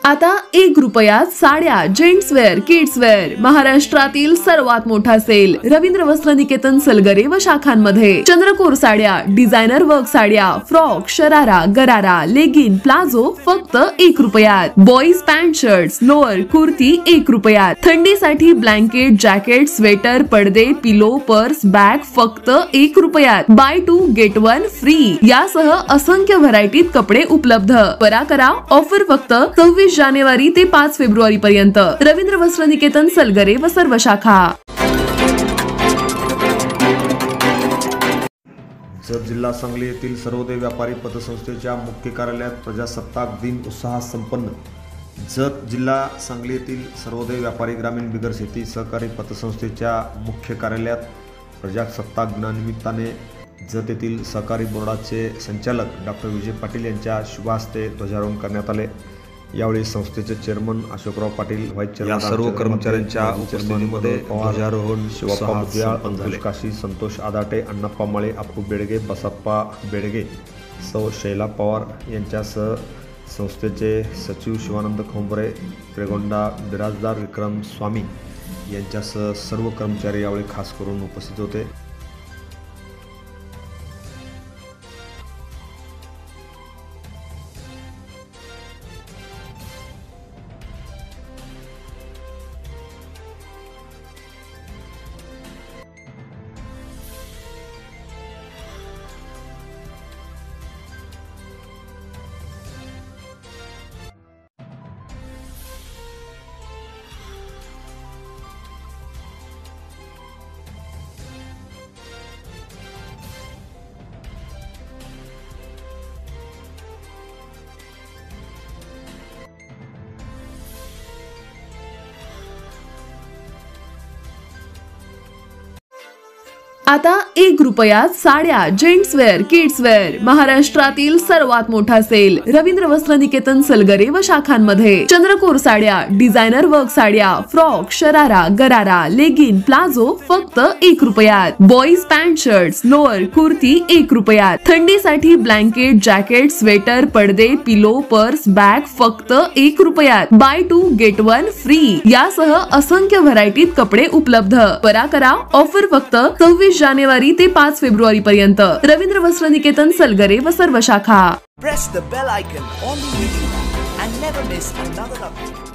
आता 1 रुपयात साड्या, जेंट्स वेअर, किड्स वेअर, महाराष्ट्रातील सर्वात मोठा सेल रवींद्र वस्त्र निकेतन सलगरे व शाखांमध्ये. चंद्रकोर साड्या, डिझायनर वर्क साड्या, फ्रॉक, शरारा, गरारा, लेगिन, प्लाझो फक्त 1 रुपयात. Boys pant shirts, lower, kurti 1 रुपयात. थंडीसाठी ब्लँकेट, जॅकेट, स्वेटर, पडदे, पिलो, पर्स, बॅग फक्त 1 रुपयात. बाय 2 गेट 1 फ्री यासह असंख्य व्हरायटीत कपडे उपलब्ध. त्वरा करा, ऑफर फक्त 26 जानेवारी ते 5 फेब्रुवारी पर्यंत. रवींद्र वस्त्र निकेतन सलगरे व सर्व शाखा. जत जिल्हा सांगली येथील सर्वोदय व्यापारी पतसंस्थेच्या मुख्य कार्यालयात प्रजासत्ताक दिन उत्साहात संपन्न. जत जिल्हा सांगली येथील सर्वोदय व्यापारी ग्रामीण बिगर शेती सहकारी पतसंस्थेच्या मुख्य कार्यालयात प्रजासत्ताक दिनानिमित्ताने जत येथील सहकारी बोर्डाचे संचालक डॉक्टर विजय पाटील यांच्या शुभ हस्ते ध्वजारोहण करण्यात आले. यावेळी संस्थेचे chairman Ashokrao Patil, vice chairman सर्व कर्मचाऱ्यांच्या उपस्थितीमध्ये ध्वजारोहण शिवप्पा मुद्याळ, अंकुश काशी, संतोष आदाटे, अण्णाप्पा माळे, अप्पू बेडगे, बसप्पा बेडगे, सौ शैला पवार यांच्यासह संस्थेचे सचिव शिवानंद खोंबरे, त्रिगोंडा बिराजदार विक्रम स्वामी यांच्यासह सर्व कर्मचारी यावेळी खास करून उपस्थित होते. आता 1 रुपयात साड्या, जेंट्स वेअर, किड्स वेअर, महाराष्ट्रातील सर्वात मोठा सेल रवींद्र वस्त्र निकेतन सलगरे व शाखांमध्ये. चंद्रकोर साड्या, डिझायनर वर्क साड्या, फ्रॉक, शरारा, गरारा, लेगिन, प्लाझो फक्त 1 रुपयात. Boys pant shirts, lower, kurti 1 रुपयात. थंडीसाठी ब्लँकेट, जॅकेट, स्वेटर, पडदे, पिलो, पर्स, बॅग फक्त 1 रुपयात. बाय 2 गेट 1 फ्री यासह असंख्य व्हरायटीत कपडे उपलब्ध. त्वरा करा, ऑफर फक्त 26 जानेवारी ते 5 फेब्रुवारी पर्यंत. रवींद्र वस्त्र निकेतन सलगरे व सर्व शाखा. Press the bell icon on the video and never miss another update.